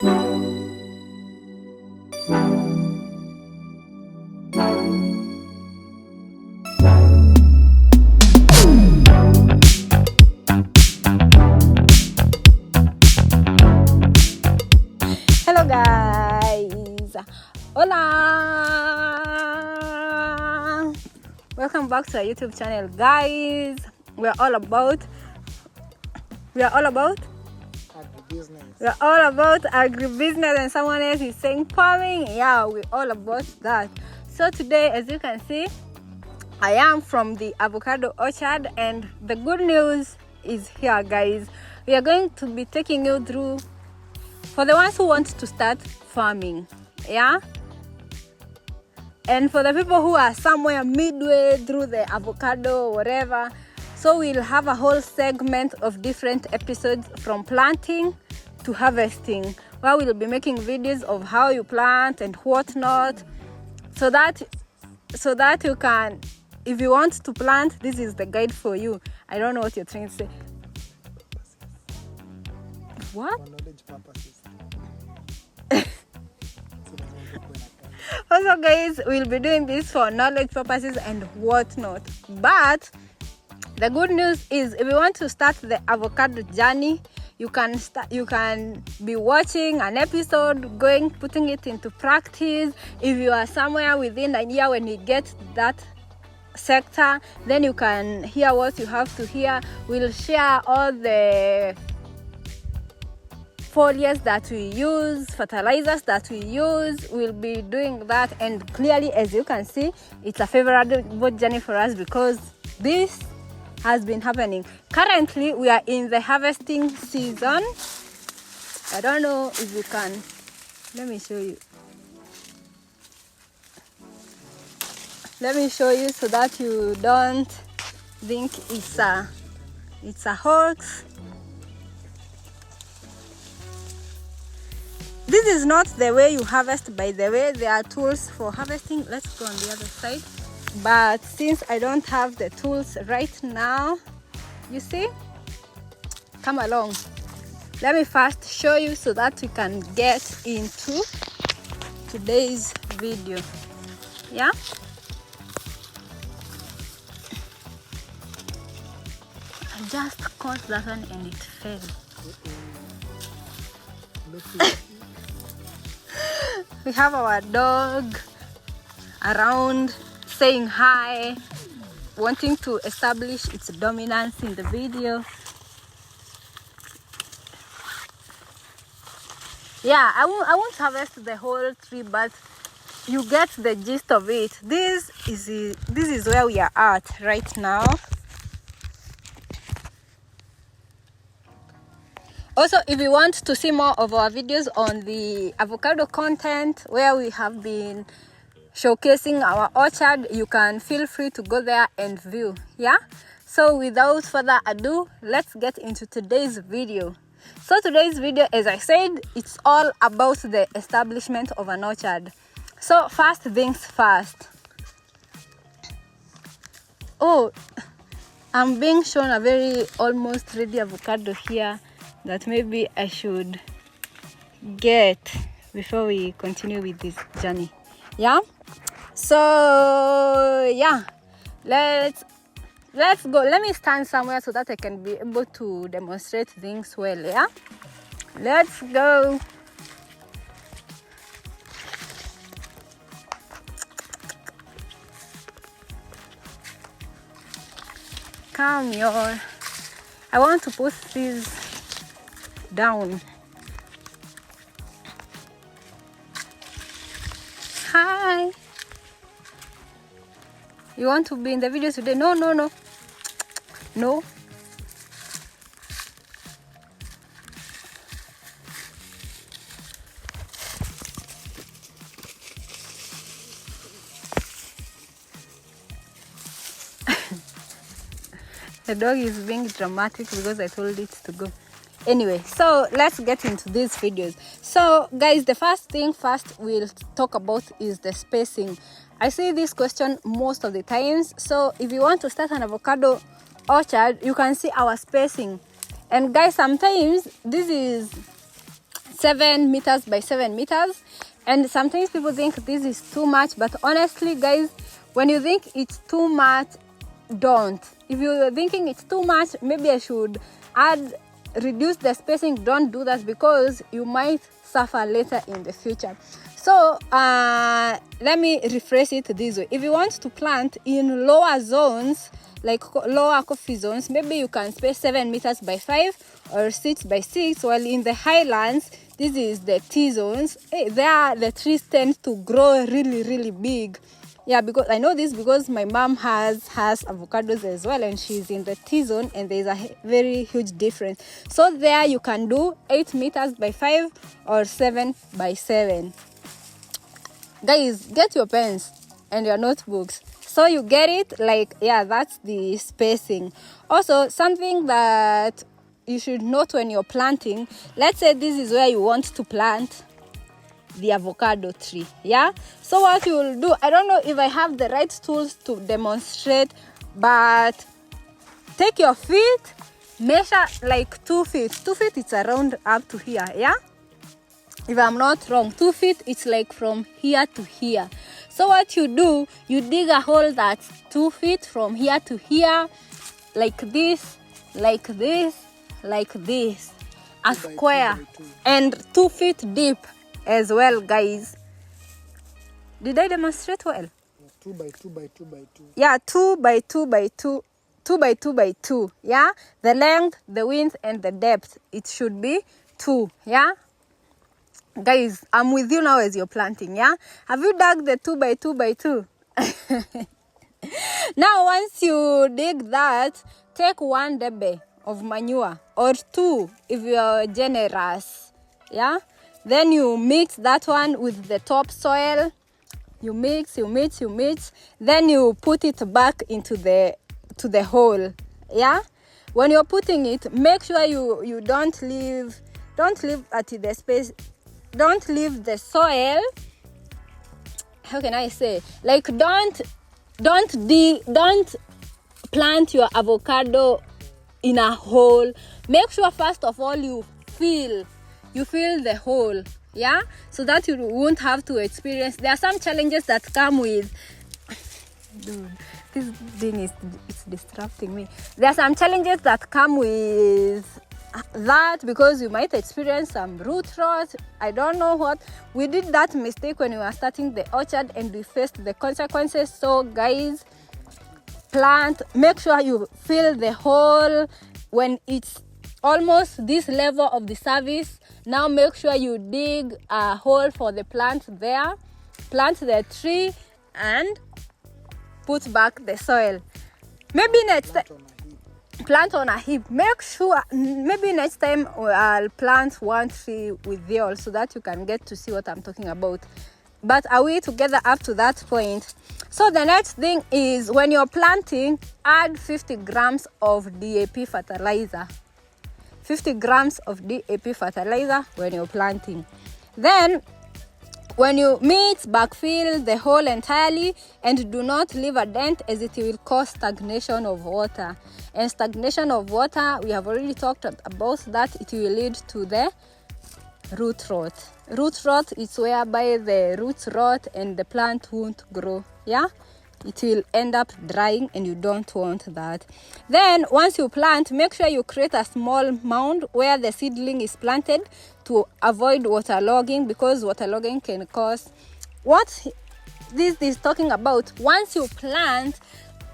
Hello guys, hola, welcome back to our YouTube channel. Guys, we are all about agribusiness, and someone else is saying farming. Yeah, we're all about that. So today, as you can see, I am from the avocado orchard, and the good news is here, guys. We are going to be taking you through, for the ones who want to start farming, yeah, and for the people who are somewhere midway through the avocado or whatever. So we'll have a whole segment of different episodes from planting to harvesting, where we'll be making videos of how you plant and whatnot, so that you can, if you want to plant, this is the guide for you. I don't know what you're trying to say. What? For knowledge purposes. Also, guys, we'll be doing this for knowledge purposes and whatnot. But the good news is, if you want to start the avocado journey, you can be watching an episode, putting it into practice. If you are somewhere within a year when you get that sector, then you can hear what you have to hear. We'll share all the foliars that we use, fertilizers that we use. We'll be doing that, and clearly, as you can see, it's a favorable journey for us because this has been happening. Currently, we are in the harvesting season. I don't know if you can, let me show you so that you don't think it's a hoax. This is not the way you harvest, by the way. There are tools for harvesting. Let's go on the other side. But since I don't have the tools right now, you see, come along. Let me first show you so that we can get into today's video. Yeah? I just caught that one and it fell. We have our dog around saying hi, wanting to establish its dominance in the video. Yeah, I won't harvest the whole tree, but you get the gist of it. This is where we are at right now. Also, if you want to see more of our videos on the avocado content, where we have been showcasing our orchard, you can feel free to go there and view. Yeah, so without further ado, let's get into today's video. So today's video, as I said, it's all about the establishment of an orchard. So first things first. Oh, I'm being shown a very almost ready avocado here that maybe I should get before we continue with this journey. Yeah, so yeah, let's go. Let me stand somewhere so that I can be able to demonstrate things well. Yeah, let's go. Come here. I want to put these down. Hi. You want to be in the video today? No. The dog is being dramatic because I told it to go. Anyway, so let's get into these videos. So guys, the first thing we'll talk about is the spacing. I see this question most of the times. So if you want to start an avocado orchard, you can see our spacing. And guys, sometimes 7 meters by 7 meters. And sometimes people think this is too much, but honestly guys, when you think it's too much, don't. If you're thinking it's too much, maybe I should reduce the spacing, don't do that, because you might suffer later in the future. So let me rephrase it this way. If you want to plant in lower zones, like lower coffee zones, maybe you can space 7 meters by 5 or 6 by 6, while in the highlands, this is the T zones, there the trees tend to grow really big. Yeah, because I know this because my mom has avocados as well, and she's in the T zone, and there's a very huge difference. So there you can do 8 meters by 5 or 7 by 7. Guys, get your pens and your notebooks so you get it. Like, yeah, that's the spacing. Also, something that you should note when you're planting, let's say this is where you want to plant the avocado tree. Yeah, so what you will do, I don't know if I have the right tools to demonstrate, but take your feet, measure like 2 feet. 2 feet, it's around up to here. Yeah, if I'm not wrong, 2 feet, it's like from here to here. So what you do, you dig a hole that's 2 feet from here to here, like this, like this, like this, a square, and 2 feet deep as well, guys. Did I demonstrate well? 2 by 2 by 2 by 2. Yeah, 2 by 2 by 2, 2 by 2 by 2. Yeah, the length, the width, and the depth, it should be 2. Yeah, guys, I'm with you now as you're planting. Yeah, have you dug the 2 by 2 by 2? Now, once you dig that, take 1 debe of manure, or 2 if you're generous. Yeah, then you mix that one with the topsoil. You mix. Then you put it back into the hole. Yeah, when you're putting it, make sure you don't leave at the space. Don't leave the soil. How can I say? Like, don't plant your avocado in a hole. Make sure first of all you fill the hole. Yeah, so that you won't have to experience. There are some challenges that come with dude, this thing it's disrupting me. There are some challenges that come with that, because you might experience some root rot. I don't know what. We did that mistake when we were starting the orchard, and we faced the consequences. So guys, plant, make sure you fill the hole when it's almost this level of the surface. Now make sure you dig a hole for the plant there, plant the tree, and put back the soil. Maybe next time, plant on a heap. Make sure, maybe next time I'll plant 1 tree with you all, so that you can get to see what I'm talking about. But are we together up to that point? So the next thing is, when you're planting, add 50 grams of DAP fertilizer. 50 grams of DAP fertilizer when you're planting. Then when you backfill the hole entirely, and do not leave a dent, as it will cause stagnation of water. And stagnation of water, we have already talked about that. It will lead to the root rot. Root rot is whereby the roots rot and the plant won't grow. Yeah, it will end up drying, and you don't want that. Then once you plant, make sure you create a small mound where the seedling is planted to avoid waterlogging, because waterlogging can cause what this is talking about. Once you plant,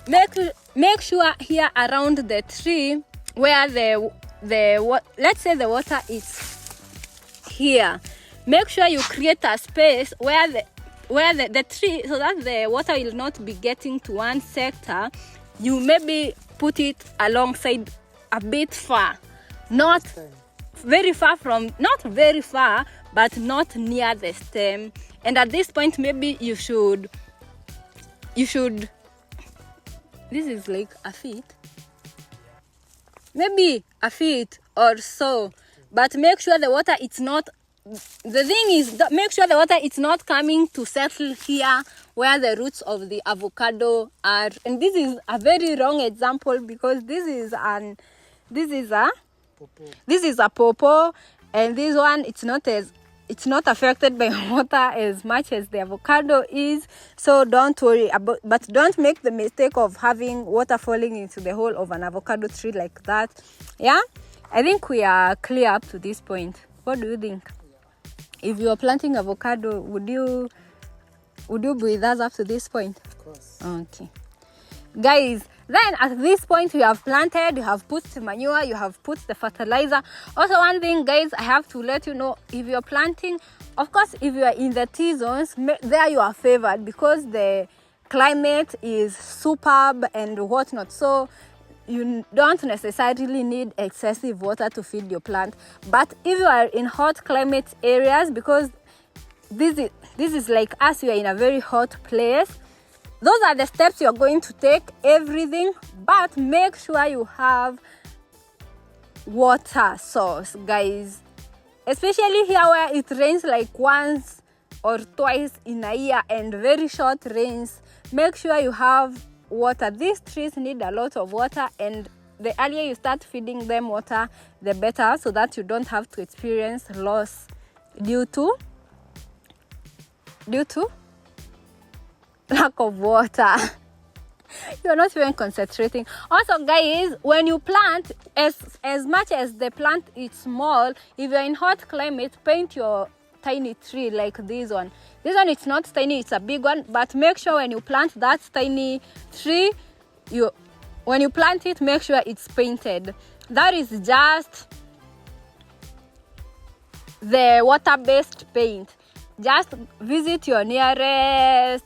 make sure here around the tree where let's say the water is here, make sure you create a space where the tree, so that the water will not be getting to one sector. You maybe put it alongside a bit far, not very far, but not near the stem. And at this point, maybe you should this is like a feet, maybe a feet or so, but make sure the water, it's not, the thing is, make sure the water is not coming to settle here where the roots of the avocado are. And this is a very wrong example, because this is a pawpaw, and this one it's not affected by water as much as the avocado is, so don't worry about, but don't make the mistake of having water falling into the hole of an avocado tree like that. Yeah, I think we are clear up to this point. What do you think? If you are planting avocado, would you be with us up to this point? Of course. Okay, guys, then at this point you have planted, you have put the manure, you have put the fertilizer. Also, one thing, guys, I have to let you know, if you're planting, of course, if you are in the T zones, there you are favored because the climate is superb and whatnot, so you don't necessarily need excessive water to feed your plant. But if you are in hot climate areas, because this is like us, you are in a very hot place, those are the steps you're going to take, everything, but make sure you have water source, guys. Especially here where it rains like once or twice in a year and very short rains, make sure you have water. These trees need a lot of water, and the earlier you start feeding them water, the better, so that you don't have to experience loss due to lack of water. You're not even concentrating. Also, guys, when you plant, as much as the plant is small, if you're in hot climate, paint your tiny tree like this one. This one, it's not tiny, it's a big one, but make sure when you plant that tiny tree, when you plant it, make sure it's painted. That is just the water-based paint. Just visit your nearest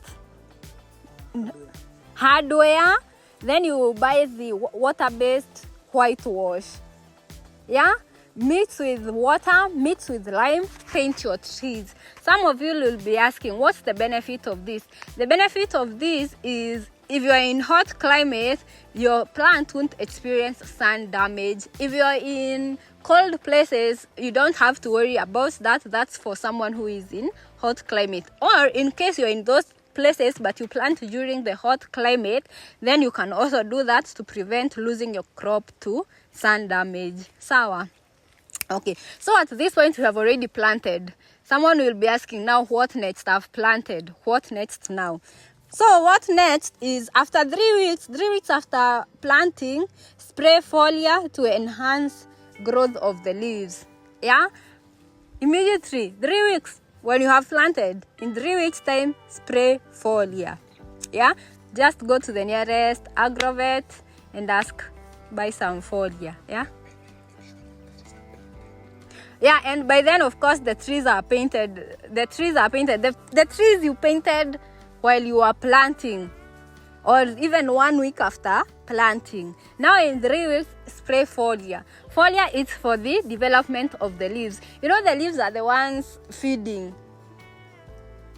hardware, then you buy the water-based whitewash. Yeah, mix with water, mix with lime, paint your trees. Some of you will be asking, what's the benefit of this? The benefit of this is, if you are in hot climate, your plant won't experience sun damage. If you are in cold places, you don't have to worry about that. That's for someone who is in hot climate. Or in case you're in those places but you plant during the hot climate, then you can also do that to prevent losing your crop to sun damage. Sawa? Okay, so at this point we have already planted. Someone will be asking, now what next? I've planted. What next now? So what next is, after 3 weeks after planting, spray foliar to enhance growth of the leaves. Yeah, immediately 3 weeks when you have planted, in 3 weeks time, spray foliar. Yeah, just go to the nearest agrovet and ask, buy some foliar. Yeah, and by then, of course, the trees are painted. The trees you painted while you are planting, or even 1 week after planting. Now in 3 weeks, spray foliar. Foliar is for the development of the leaves. You know, the leaves are the ones feeding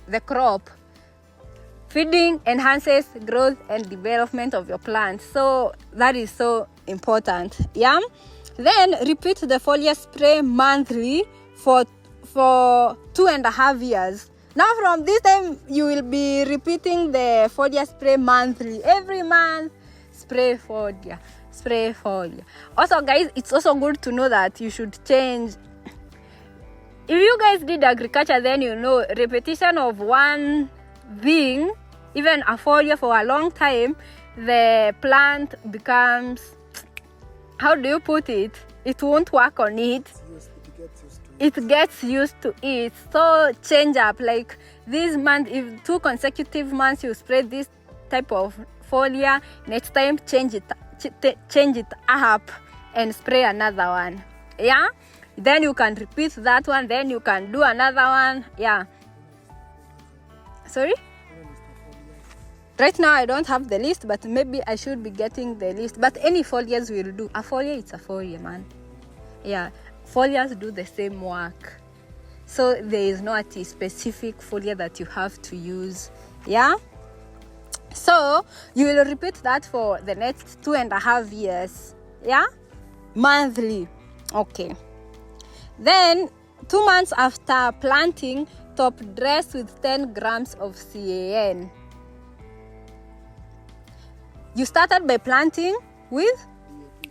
the crop. Feeding enhances growth and development of your plant. So that is so important. Yeah. Then repeat the foliar spray monthly for 2.5 years. Now from this time, you will be repeating the foliar spray monthly. Every month, spray foliar. Also, guys, it's also good to know that you should change. If you guys did agriculture, then you know repetition of one thing, even a foliar for a long time, the plant becomes, how do you put it? It won't work on it. It gets used to it. So change up. Like this month, if 2 consecutive months you spray this type of foliar, next time change it up and spray another one. Yeah. Then you can repeat that one. Then you can do another one. Yeah. Sorry. Right now I don't have the list, but maybe I should be getting the list. But any foliars will do. A foliar, it's a foliar, man. Yeah. Foliars do the same work, so there is no specific foliar that you have to use. Yeah, so you will repeat that for the next 2.5 years. Yeah, monthly. Okay, then 2 months after planting, top dress with 10 grams of CAN. You started by planting with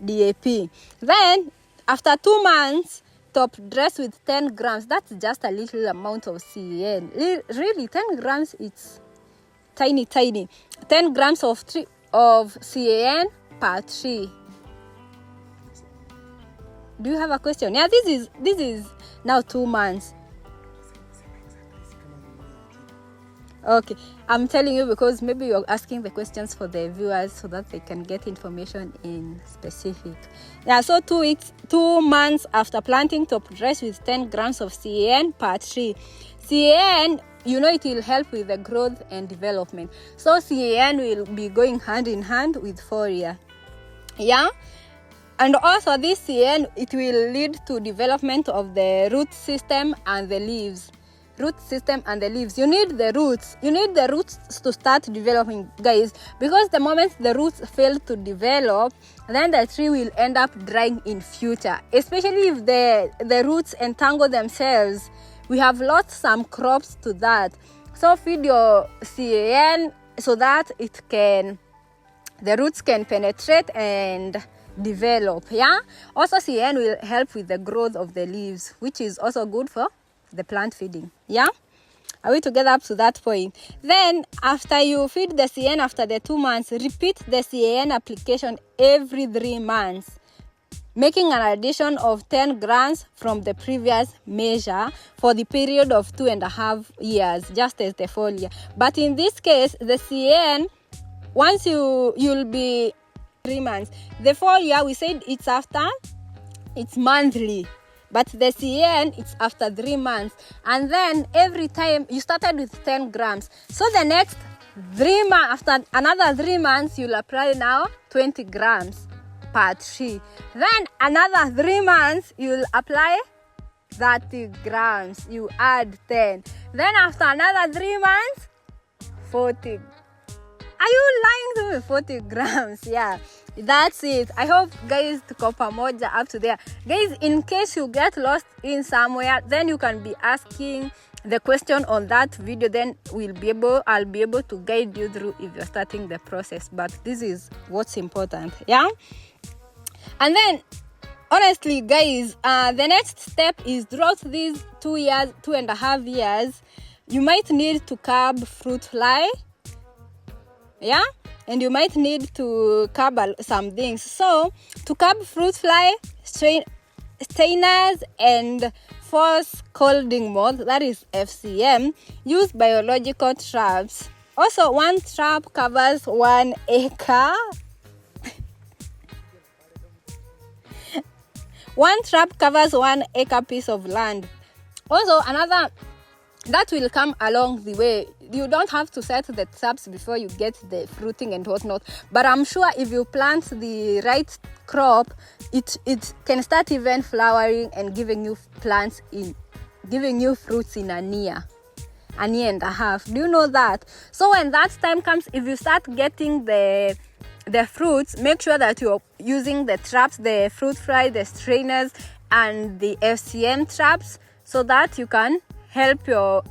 DAP. Then after 2 months, top dress with 10 grams. That's just a little amount of CAN. Really, 10 grams, it's tiny. 10 grams of CAN per tree. Do you have a question? Yeah, this is now 2 months. Okay, I'm telling you because maybe you're asking the questions for the viewers so that they can get information in specific. Yeah, so 2 months after planting, top dress with 10 grams of CAN per tree. CAN, it will help with the growth and development. So CAN will be going hand in hand with foliar. Yeah, and also this CAN, it will lead to development of the root system and the leaves. You need the roots to start developing, guys, because the moment the roots fail to develop, then the tree will end up drying in future, especially if the roots entangle themselves. We have lost some crops to that. So feed your CAN so that the roots can penetrate and develop. Yeah, also CAN will help with the growth of the leaves, which is also good for the plant feeding. Yeah, are we together up to that point? Then after you feed the CAN after the 2 months, repeat the CAN application every 3 months, making an addition of 10 grams from the previous measure for the period of 2.5 years, just as the foliar. But in this case, the CAN, once you'll be 3 months. The foliar, we said it's monthly. But the CAN, it's after 3 months. And then every time you started with 10 grams. So the next 3 months, after another 3 months, you'll apply now 20 grams per tree. Then another 3 months, you'll apply 30 grams. You add 10. Then after another 3 months, 40. Are you lying to me? 40 grams, yeah. That's it. I hope, guys, tuko pamoja up to there. Guys, in case you get lost in somewhere, then you can be asking the question on that video. Then I'll be able to guide you through if you're starting the process. But this is what's important, yeah? And then, honestly, guys, the next step is throughout these 2.5 years, you might need to curb fruit fly. Yeah, and you might need to curb some things. So to curb fruit fly, stainers, and false coloring moth, that is FCM, use biological traps. Also, one trap covers 1 acre. One trap covers 1 acre piece of land. Also, another that will come along the way. You don't have to set the traps before you get the fruiting and whatnot. But I'm sure if you plant the right crop, it can start even flowering and giving you fruits in a year and a half. Do you know that? So when that time comes, if you start getting the fruits, make sure that you're using the traps, the fruit fly, the strainers, and the FCM traps, so that you can help your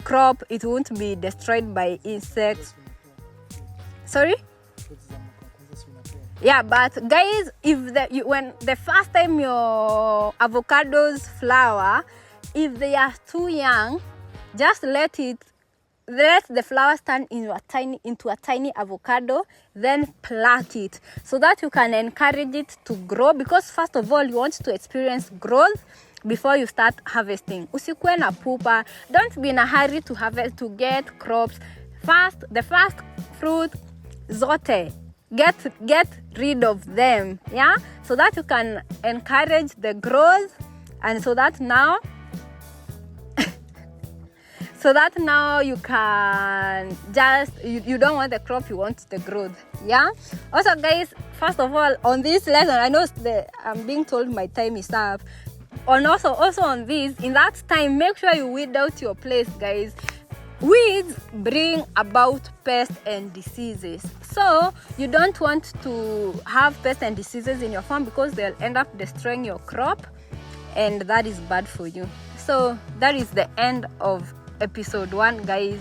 crop. It won't be destroyed by insects. Sorry? Yeah, but guys, when the first time your avocados flower, if they are too young, just let the flowers turn into a tiny avocado, then plant it so that you can encourage it to grow, because first of all you want to experience growth before you start harvesting. Usikuwe na pupa. Don't be in a hurry to harvest, to get crops. The first fruit zote, get rid of them, yeah, so that you can encourage the growth, and so that now you can you don't want the crop, you want the growth, yeah. Also, guys, first of all, on this lesson, I know I'm being told my time is up. And also on this, in that time, make sure you weed out your place, guys. Weeds bring about pests and diseases. So you don't want to have pests and diseases in your farm, because they'll end up destroying your crop, and that is bad for you. So that is the end of episode 1, guys.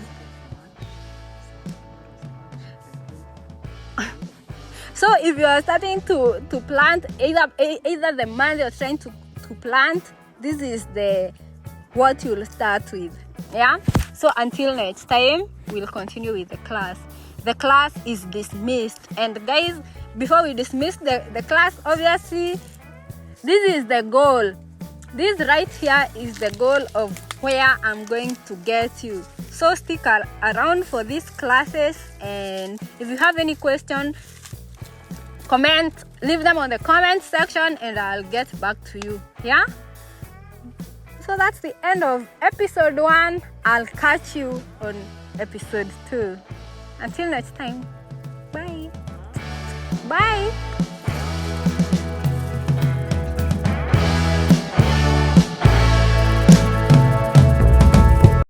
So if you are starting to plant, either the month you're trying to to plant, this is the what you'll start with. Yeah, so until next time, we'll continue with the class. The class is dismissed. And guys, before we dismiss the class, obviously this is the goal. This right here is the goal of where I'm going to get you. So stick around for these classes, and if you have any question, leave them on the comment section and I'll get back to you. Yeah, so that's the end of episode 1. I'll catch you on episode 2. Until next time, bye.